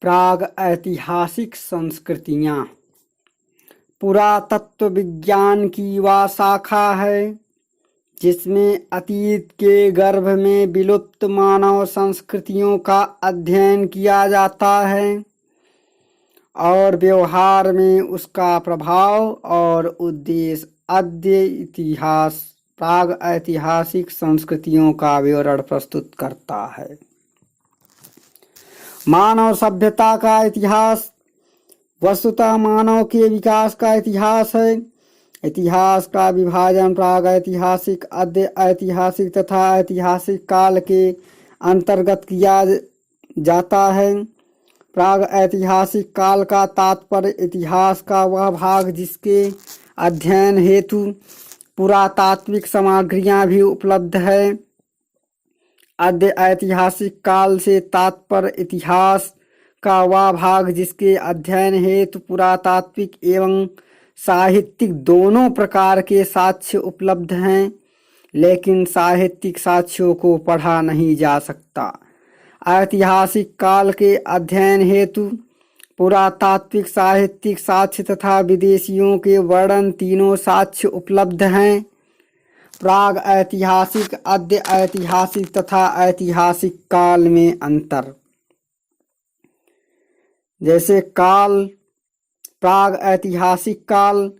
प्राग ऐतिहासिक संस्कृतियाँ पुरातत्व विज्ञान की वह शाखा है जिसमें अतीत के गर्भ में विलुप्त मानव संस्कृतियों का अध्ययन किया जाता है और व्यवहार में उसका प्रभाव और उद्देश्य आद्य इतिहास प्राग ऐतिहासिक संस्कृतियों का विवरण प्रस्तुत करता है। मानव सभ्यता का इतिहास वस्तुतः मानव के विकास का इतिहास है। इतिहास का विभाजन प्राग ऐतिहासिक, आद्य ऐतिहासिक तथा ऐतिहासिक काल के अंतर्गत किया जाता है। प्राग ऐतिहासिक काल का तात्पर्य इतिहास का वह भाग जिसके अध्ययन हेतु पुरातात्विक सामग्रियां भी उपलब्ध है। आद्य ऐतिहासिक काल से तात्पर्य इतिहास का वह भाग जिसके अध्ययन हेतु पुरातात्विक एवं साहित्यिक दोनों प्रकार के साक्ष्य उपलब्ध हैं, लेकिन साहित्यिक साक्ष्यों को पढ़ा नहीं जा सकता। ऐतिहासिक काल के अध्ययन हेतु पुरातात्विक, साहित्यिक साक्ष्य तथा विदेशियों के वर्णन तीनों साक्ष्य उपलब्ध हैं। प्राग ऐतिहासिक, आद्य ऐतिहासिक तथा ऐतिहासिक काल में अंतर। जैसे काल प्राग ऐतिहासिक काल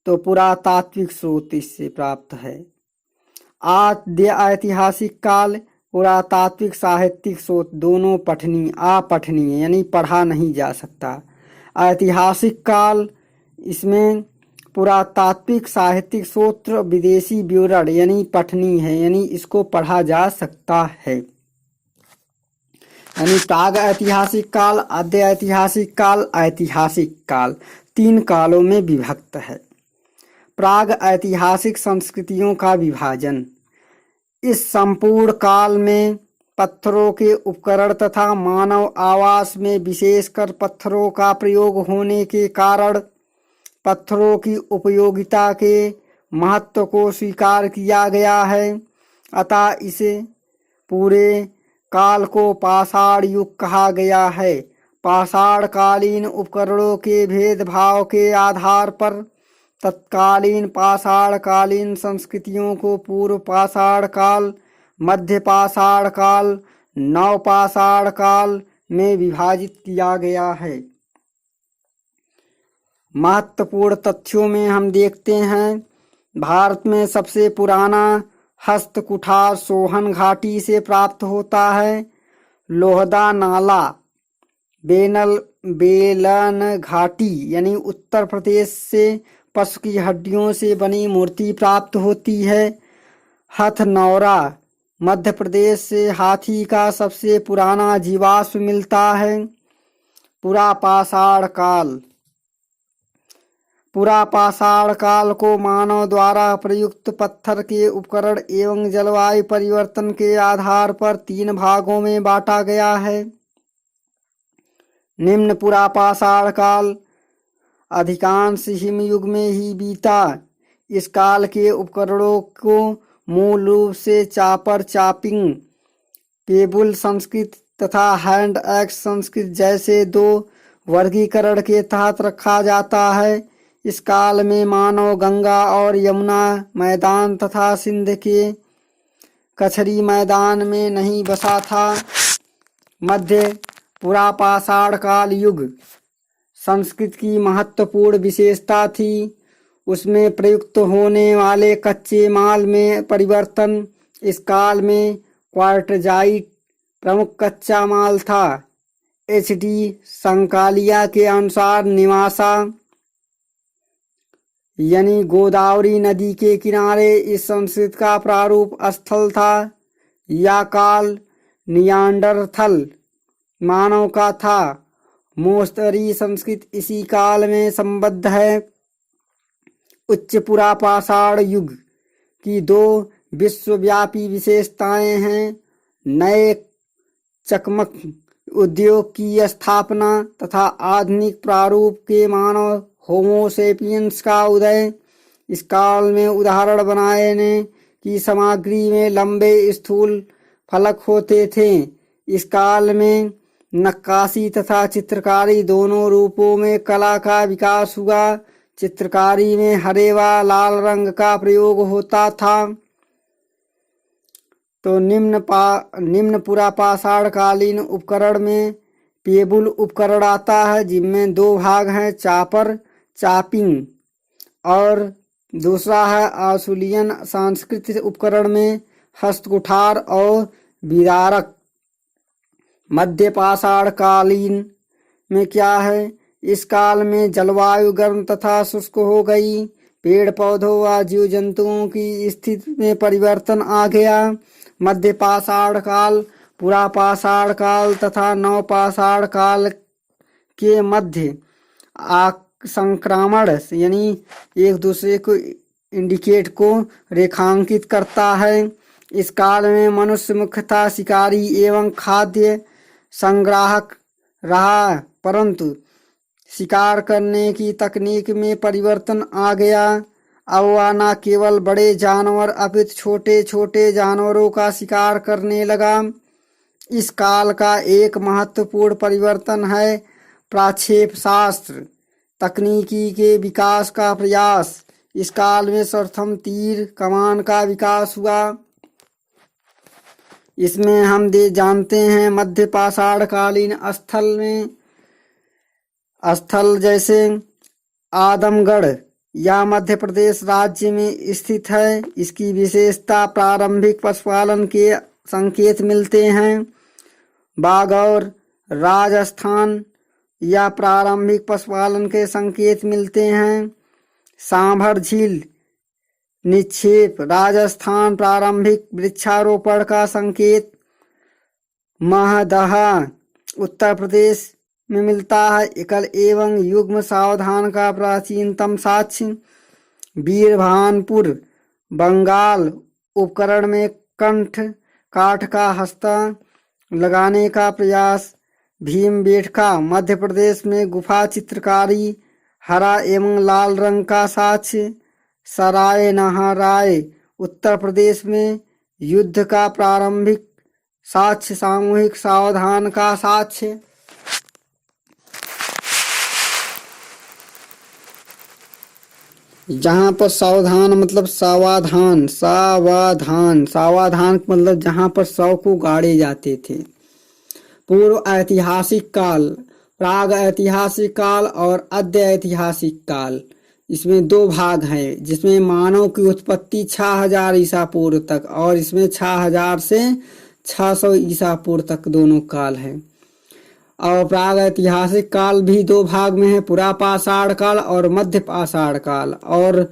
तो पुरातात्विक स्रोत इससे प्राप्त है। आद्य ऐतिहासिक काल पुरातात्विक, साहित्यिक स्रोत दोनों अपठनीय यानी पढ़ा नहीं जा सकता। ऐतिहासिक काल इसमें पुरातात्विक, साहित्यिक स्रोत, विदेशी विवरण यानी पठनीय है, यानी इसको पढ़ा जा सकता है। यानी प्राग ऐतिहासिक काल, आद्य ऐतिहासिक काल, ऐतिहासिक काल तीन कालों में विभक्त है। प्राग ऐतिहासिक संस्कृतियों का विभाजन। इस संपूर्ण काल में पत्थरों के उपकरण तथा मानव आवास में विशेषकर पत्थरों का प्रयोग होने के कारण पत्थरों की उपयोगिता के महत्व को स्वीकार किया गया है। अतः इसे पूरे काल को पाषाण युग कहा गया है। पाषाणकालीन उपकरणों के भेदभाव के आधार पर तत्कालीन पाषाणकालीन संस्कृतियों को पूर्व पाषाण काल, मध्य पाषाण काल, नवपाषाण काल में विभाजित किया गया है। महत्वपूर्ण तथ्यों में हम देखते हैं, भारत में सबसे पुराना हस्त कुठार सोहन घाटी से प्राप्त होता है। लोहदा नाला बेलन घाटी यानी उत्तर प्रदेश से पशु की हड्डियों से बनी मूर्ति प्राप्त होती है। हथनौरा मध्य प्रदेश से हाथी का सबसे पुराना जीवाश्म मिलता है। पुरापाषाण काल को मानव द्वारा प्रयुक्त पत्थर के उपकरण एवं जलवायु परिवर्तन के आधार पर तीन भागों में बांटा गया है। निम्न पुरापाषाण काल अधिकांश हिमयुग में ही बीता। इस काल के उपकरणों को मूल रूप से चापर, चापिंग, पेबुल संस्कृत तथा हैंड एक्स संस्कृत जैसे दो वर्गीकरण के तहत रखा जाता है। इस काल में मानव गंगा और यमुना मैदान तथा सिंध के कछरी मैदान में नहीं बसा था। मध्य पुरापाषाण काल युग संस्कृत की महत्वपूर्ण विशेषता थी। उसमें प्रयुक्त होने वाले कच्चे माल में परिवर्तन। इस काल में क्वार्टजाइट प्रमुख कच्चा माल था। HD संकालिया के अनुसार निवासा यानी गोदावरी नदी के किनारे इस संस्कृत का प्रारूप स्थल था। यह काल नियांडरथल मानव का था। मोस्तरी संस्कृत इसी काल में संबद्ध है। उच्च पुरापाषाण युग की दो विश्वव्यापी विशेषताएं हैं। नए चकमक उद्योग की स्थापना तथा आधुनिक प्रारूप के मानव होमोसेपियंस का उदय। इस काल में उदाहरण बनाने की सामग्री में लंबे स्थूल फलक होते थे। इस काल में नक्काशी तथा चित्रकारी दोनों रूपों में कला का विकास हुआ। चित्रकारी में हरे व लाल रंग का प्रयोग होता था। तो निम्न पुरापाषाण कालीन उपकरण में पेबुल उपकरण आता है, जिनमें दो भाग हैं, चापर चापिंग और दूसरा है आशुलियन। सांस्कृतिक उपकरण में हस्तकुठार और विदारक। मध्य पाषाण कालीन में क्या है, इस काल में जलवायु गर्म तथा शुष्क हो गई। पेड़ पौधों व जीव जंतुओं की स्थिति में परिवर्तन आ गया। मध्य पाषाण काल, पुरापाषाण काल तथा नवपाषाण काल के मध्य संक्रमण यानी एक दूसरे को इंडिकेट को रेखांकित करता है। इस काल में मनुष्य मुख्यतः शिकारी एवं खाद्य संग्राहक रहा, परंतु शिकार करने की तकनीक में परिवर्तन आ गया। अब वह न केवल बड़े जानवर अपितु छोटे छोटे जानवरों का शिकार करने लगा। इस काल का एक महत्वपूर्ण परिवर्तन है प्रक्षेप शास्त्र तकनीकी के विकास का प्रयास। इस काल में सर्वप्रथम तीर कमान का विकास हुआ। इसमें हम जानते हैं मध्य पाषाण कालीन स्थल जैसे आदमगढ़ या मध्य प्रदेश राज्य में स्थित है। इसकी विशेषता प्रारंभिक पशुपालन के संकेत मिलते हैं। बागौर राजस्थान या प्रारंभिक पशुपालन के संकेत मिलते हैं। सांभर झील निक्षेप राजस्थान प्रारंभिक वृक्षारोपण का संकेत। महदहा उत्तर प्रदेश में मिलता है। एकल एवं युग्म सावधान का प्राचीनतम साक्ष्य। वीरभानपुर बंगाल उपकरण में काठ का हस्ता लगाने का प्रयास। भीमबेटका मध्य प्रदेश में गुफा चित्रकारी हरा एवं लाल रंग का साक्ष्य। सराय नहराय उत्तर प्रदेश में युद्ध का प्रारंभिक साक्ष्य। सामूहिक सावधान का साक्ष्य। जहाँ पर सावधान मतलब सावधान मतलब जहाँ पर शव को गाड़े जाते थे। पूर्व ऐतिहासिक काल, प्राग ऐतिहासिक काल और अद्य ऐतिहासिक काल, इसमें दो भाग हैं, जिसमें मानव की उत्पत्ति 6000 ईसा पूर्व तक और इसमें 6000 से 600 ईसा पूर्व तक दोनों काल है। और प्राग ऐतिहासिक काल भी दो भाग में है, पुरापाषाण काल और मध्य पाषाण काल। और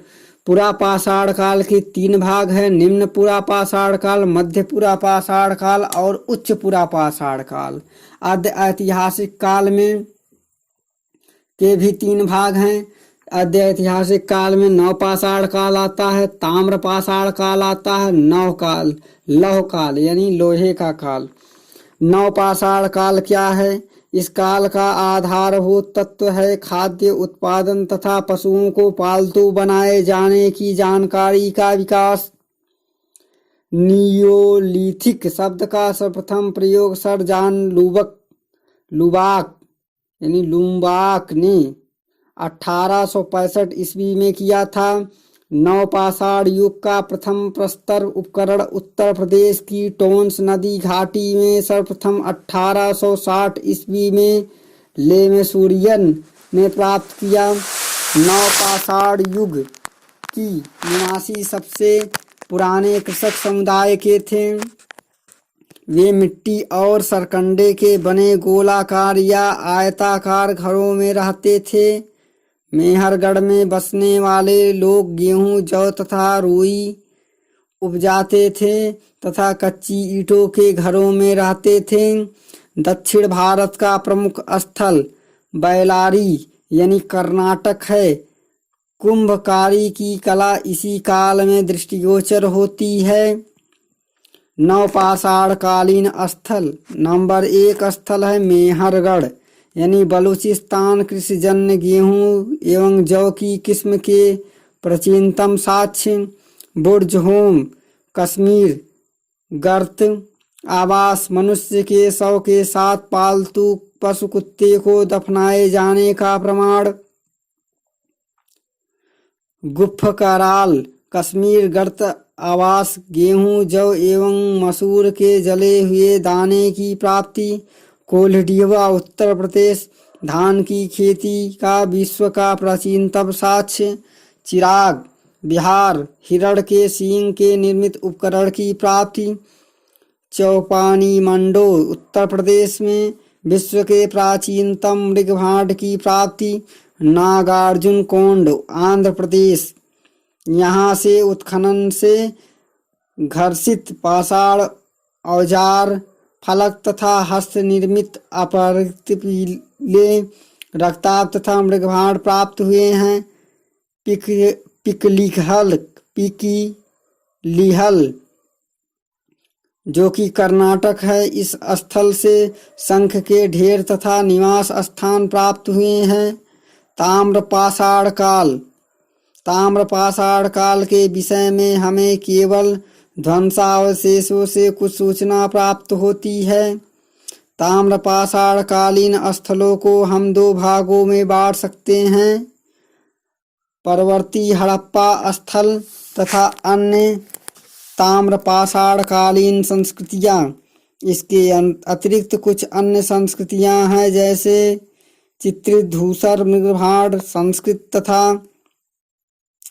पुरापाषाण काल के 3 भाग हैं, निम्न पुरापाषाण काल, मध्य पुरापाषाण काल और उच्च पुरापाषाण काल। आद्य ऐतिहासिक काल में के भी 3 भाग हैं। आद्य ऐतिहासिक काल में नवपाषाण काल आता है, ताम्रपाषाण काल आता है, लौह काल यानी लोहे का काल। नवपाषाण काल क्या है? इस काल का आधारभूत तत्व है खाद्य उत्पादन तथा पशुओं को पालतू बनाए जाने की जानकारी का विकास। नियोलिथिक शब्द का सर्वप्रथम प्रयोग सर जॉन लुबाक ने 1865 ईस्वी में किया था। नवपाषाण युग का प्रथम प्रस्तर उपकरण उत्तर प्रदेश की टोंस नदी घाटी में सर्वप्रथम 1860 ईस्वी में लेमेसुरियन ने प्राप्त किया। नवपाषाण युग की निवासी सबसे पुराने कृषक समुदाय के थे। वे मिट्टी और सरकंडे के बने गोलाकार या आयताकार घरों में रहते थे। मेहरगढ़ में बसने वाले लोग गेहूं, जौ तथा रुई उपजाते थे तथा कच्ची ईंटों के घरों में रहते थे। दक्षिण भारत का प्रमुख स्थल बैलारी यानी कर्नाटक है। कुंभकारी की कला इसी काल में दृष्टिगोचर होती है। नवपाषाण कालीन स्थल नंबर 1 स्थल है मेहरगढ़ यानी बलूचिस्तान। कृषिजन्य गेहूं एवं जौ की किस्म के प्राचीनतम साक्ष्य। बुर्ज होम कश्मीर, गर्त आवास मनुष्य के शव के साथ पालतू पशु कुत्ते को दफनाए जाने का प्रमाण। गुफ्फ कराल कश्मीर गर्त आवास गेहूं जौ एवं मसूर के जले हुए दाने की प्राप्ति। कोल्हडीवा उत्तर प्रदेश धान की खेती का विश्व का प्राचीनतम साक्ष्य। चिराग बिहार हिरण के सींग के निर्मित उपकरण की प्राप्ति। चौपानी मंडो उत्तर प्रदेश में विश्व के प्राचीनतम मृगभांड की प्राप्ति। नागार्जुन कोंड आंध्र प्रदेश, यहाँ से उत्खनन से घर्षित पाषाण औजार फलक तथा हस्त निर्मित अपहृत पीले रक्ताभ तथा मृगभांड प्राप्त हुए हैं। पिकलिहल जो कि कर्नाटक है, इस स्थल से शंख के ढेर तथा निवास स्थान प्राप्त हुए हैं। ताम्रपाषाण काल के विषय में हमें केवल ध्वंसावशेषों से कुछ सूचना प्राप्त होती है। ताम्रपाषाण कालीन स्थलों को हम दो भागों में बांट सकते हैं, परवर्ती हड़प्पा स्थल तथा अन्य ताम्रपाषाण कालीन संस्कृतियाँ। इसके अतिरिक्त कुछ अन्य संस्कृतियाँ हैं, जैसे चित्रित धूसर मृगभांड संस्कृति तथा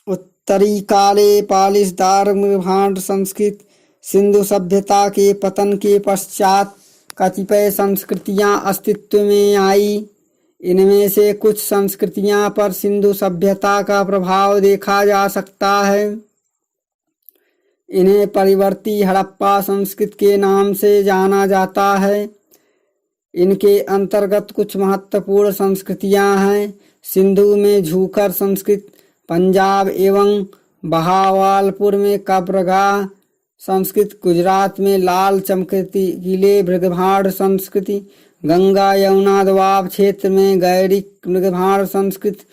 उत्तरी काले पालिशदार मृगभांड संस्कृति। सिंधु सभ्यता के पतन के पश्चात कतिपय संस्कृतियाँ अस्तित्व में आई। इनमें से कुछ संस्कृतियाँ पर सिंधु सभ्यता का प्रभाव देखा जा सकता है। इन्हें परिवर्ती हड़प्पा संस्कृति के नाम से जाना जाता है। इनके अंतर्गत कुछ महत्वपूर्ण संस्कृतियां हैं। सिंधु में झूकर संस्कृति, पंजाब एवं बहावलपुर में कब्रगाह संस्कृति, गुजरात में लाल चमकीले मृगभांड संस्कृति, गंगा यमुना दोआब क्षेत्र में गैरिक मृगभांड संस्कृति।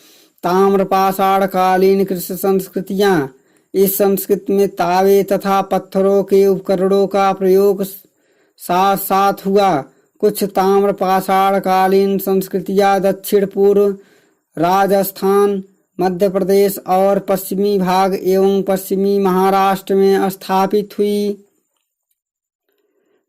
ताम्रपाषाण कालीन कृषि संस्कृतियां। इस संस्कृति में तावे तथा पत्थरों के उपकरणों का प्रयोग साथ साथ हुआ। कुछ ताम्रपाषाण कालीन संस्कृतियां दक्षिण पूर्व राजस्थान, मध्य प्रदेश और पश्चिमी भाग एवं पश्चिमी महाराष्ट्र में स्थापित हुई।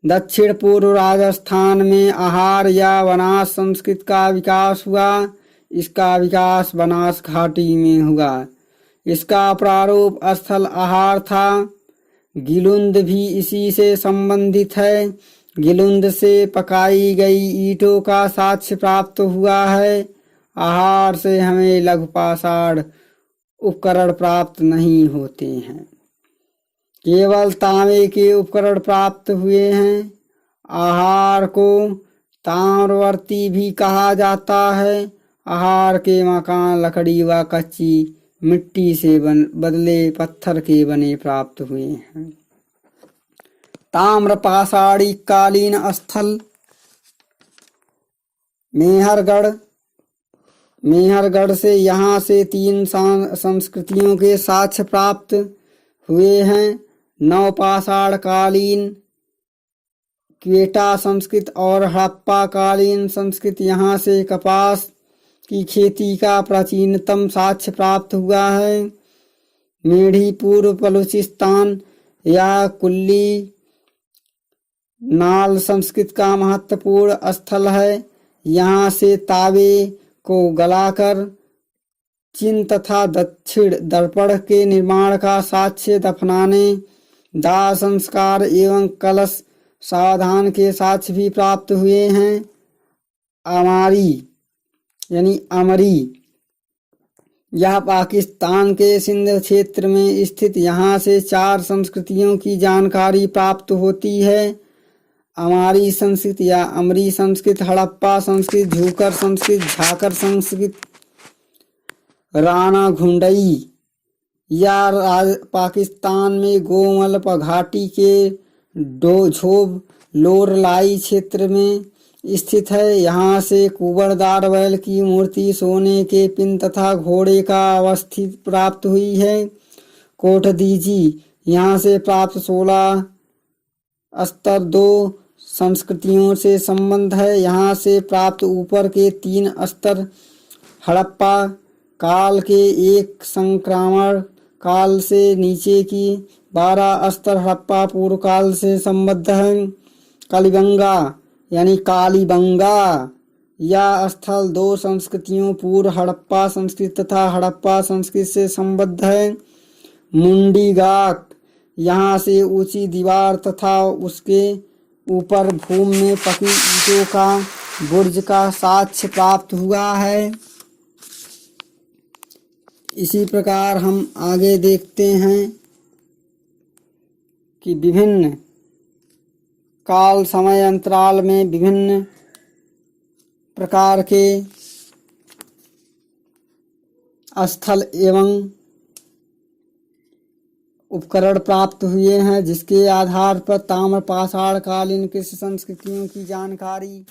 दक्षिण पूर्व राजस्थान में आहार या बनास संस्कृति का विकास हुआ। इसका विकास बनास घाटी में हुआ। इसका प्रारूप स्थल आहार था। गिलुंद भी इसी से संबंधित है। गिलुंद से पकाई गई ईंटों का साक्ष्य प्राप्त हुआ है। आहार से हमें लघुपाषाण उपकरण प्राप्त नहीं होते हैं, केवल तांबे के उपकरण प्राप्त हुए हैं। आहार को ताम्रवर्ती भी कहा जाता है। आहार के मकान लकड़ी व कच्ची मिट्टी से बदले पत्थर के बने प्राप्त हुए हैं। ताम्रपाषाणी कालीन स्थल मेहरगढ़ से यहाँ से 3 संस्कृतियों के साक्ष्य प्राप्त हुए हैं। नवपाषाण कालीन क्वेटा संस्कृति और हड़प्पा कालीन संस्कृति। यहाँ से कपास की खेती का प्राचीनतम साक्ष्य प्राप्त हुआ है। मेढ़ी पूर्व बलूचिस्तान या कुल्ली नाल संस्कृति का महत्वपूर्ण स्थल है। यहाँ से तावे को गलाकर चिन्ह तथा दक्षिण दर्पण के निर्माण का साक्ष्य, दफनाने, दाह संस्कार एवं कलश सावधान के साक्ष्य भी प्राप्त हुए हैं। अमरी यह पाकिस्तान के सिंध क्षेत्र में स्थित। यहाँ से 4 संस्कृतियों की जानकारी प्राप्त होती है। अमारी संस्कृति या अमरी संस्कृति, हड़प्पा संस्कृति, झूकर संस्कृति, झाकर संस्कृति, राणा घुंडई या पाकिस्तान में गोमलप घाटी के झोब लोरलाई क्षेत्र में स्थित है। यहाँ से कुबड़दार बैल की मूर्ति, सोने के पिन तथा घोड़े का अवस्थित प्राप्त हुई है। कोठदीजी यहाँ से प्राप्त 16 स्तर 2 संस्कृतियों से संबंध है। यहाँ से प्राप्त ऊपर के 3 स्तर हड़प्पा काल के एक संक्रमण काल से नीचे की 12 स्तर हड़प्पा पूर्व काल से संबद्ध हैं। कलिबंगा यानी कालीबंगा या स्थल 2 संस्कृतियों पूर्व हड़प्पा संस्कृति तथा हड़प्पा संस्कृति से संबद्ध है। मुंडीगाक यहाँ से ऊंची दीवार तथा उसके ऊपर भूमि में पकी ईंटों का बुर्ज का साक्ष्य प्राप्त हुआ है। इसी प्रकार हम आगे देखते हैं कि विभिन्न काल समय अंतराल में विभिन्न प्रकार के स्थल एवं उपकरण प्राप्त हुए हैं, जिसके आधार पर ताम्र पाषाण कालीन कृषि संस्कृतियों की जानकारी